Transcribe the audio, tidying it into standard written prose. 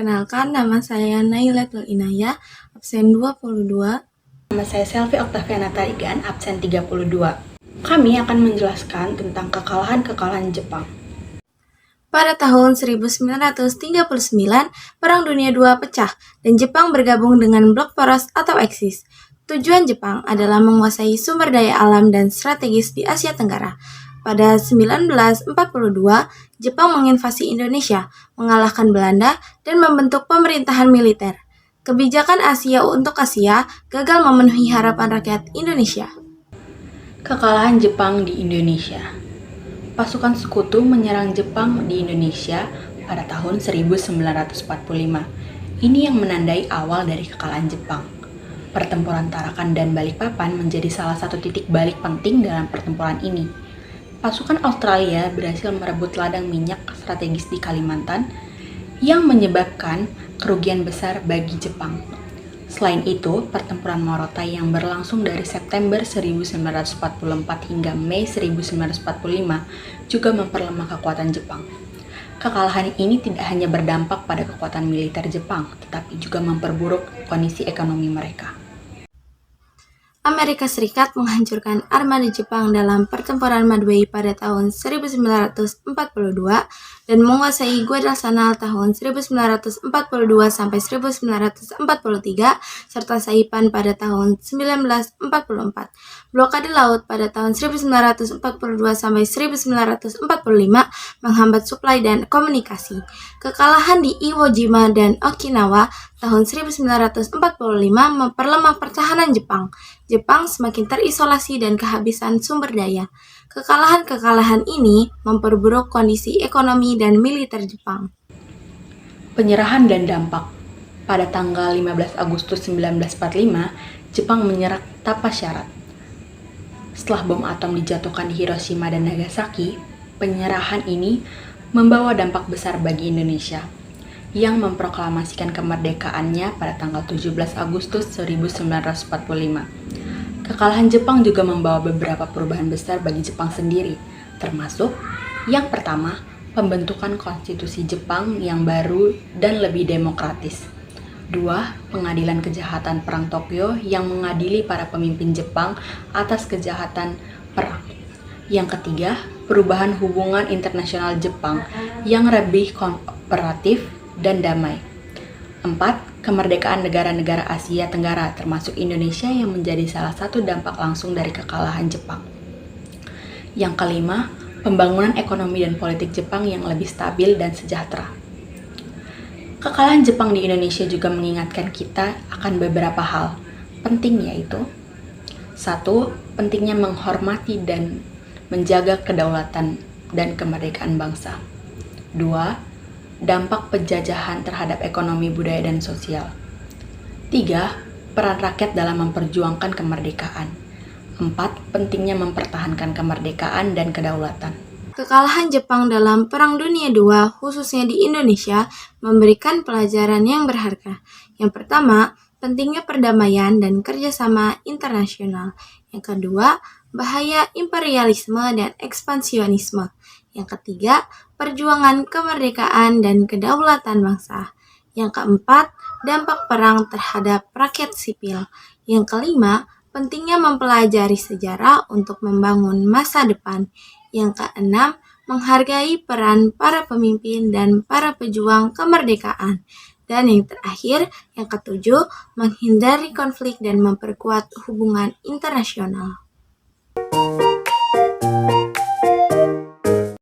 Perkenalkan, nama saya Nailatul Inayah, absen 22. Nama saya Selvi Oktaviana Tarigan, absen 32. Kami akan menjelaskan tentang kekalahan-kekalahan Jepang. Pada tahun 1939, Perang Dunia II pecah dan Jepang bergabung dengan blok poros atau Eksis. Tujuan Jepang adalah menguasai sumber daya alam dan strategis di Asia Tenggara. Pada 1942, Jepang menginvasi Indonesia, mengalahkan Belanda, dan membentuk pemerintahan militer. Kebijakan Asia untuk Asia gagal memenuhi harapan rakyat Indonesia. Kekalahan Jepang di Indonesia. Pasukan sekutu menyerang Jepang di Indonesia pada tahun 1945. Ini yang menandai awal dari kekalahan Jepang. Pertempuran Tarakan dan Balikpapan menjadi salah satu titik balik penting dalam pertempuran ini. Pasukan Australia berhasil merebut ladang minyak strategis di Kalimantan yang menyebabkan kerugian besar bagi Jepang. Selain itu, pertempuran Morotai yang berlangsung dari September 1944 hingga Mei 1945 juga memperlemah kekuatan Jepang. Kekalahan ini tidak hanya berdampak pada kekuatan militer Jepang, tetapi juga memperburuk kondisi ekonomi mereka. Amerika Serikat menghancurkan armada Jepang dalam pertempuran Midway pada tahun 1942 dan menguasai Guadalcanal tahun 1942 sampai 1943 serta Saipan pada tahun 1944. Blokade laut pada tahun 1942 sampai 1945 menghambat suplai dan komunikasi. Kekalahan di Iwo Jima dan Okinawa tahun 1945 memperlemah pertahanan Jepang. Jepang semakin terisolasi dan kehabisan sumber daya. Kekalahan-kekalahan ini memperburuk kondisi ekonomi dan militer Jepang. Penyerahan dan dampak. Pada tanggal 15 Agustus 1945, Jepang menyerah tanpa syarat. Setelah bom atom dijatuhkan di Hiroshima dan Nagasaki, penyerahan ini membawa dampak besar bagi Indonesia yang memproklamasikan kemerdekaannya pada tanggal 17 Agustus 1945. Kekalahan Jepang juga membawa beberapa perubahan besar bagi Jepang sendiri, termasuk yang pertama, pembentukan konstitusi Jepang yang baru dan lebih demokratis. 2. Pengadilan kejahatan perang Tokyo yang mengadili para pemimpin Jepang atas kejahatan perang. Yang ketiga, perubahan hubungan internasional Jepang yang lebih kooperatif dan damai. 4. Kemerdekaan negara-negara Asia Tenggara termasuk Indonesia yang menjadi salah satu dampak langsung dari kekalahan Jepang. Yang kelima, pembangunan ekonomi dan politik Jepang yang lebih stabil dan sejahtera. Kekalahan Jepang di Indonesia juga mengingatkan kita akan beberapa hal penting, yaitu 1. Pentingnya menghormati dan menjaga kedaulatan dan kemerdekaan bangsa. 2. Dampak penjajahan terhadap ekonomi, budaya, dan sosial. 3. Peran rakyat dalam memperjuangkan kemerdekaan. 4. Pentingnya mempertahankan kemerdekaan dan kedaulatan. Kekalahan Jepang dalam Perang Dunia II, khususnya di Indonesia, memberikan pelajaran yang berharga. Yang pertama, pentingnya perdamaian dan kerjasama internasional. Yang kedua, bahaya imperialisme dan ekspansionisme. Yang ketiga, perjuangan kemerdekaan dan kedaulatan bangsa. Yang keempat, dampak perang terhadap rakyat sipil. Yang kelima, pentingnya mempelajari sejarah untuk membangun masa depan. Yang keenam, menghargai peran para pemimpin dan para pejuang kemerdekaan. Dan yang terakhir, yang ketujuh, menghindari konflik dan memperkuat hubungan internasional.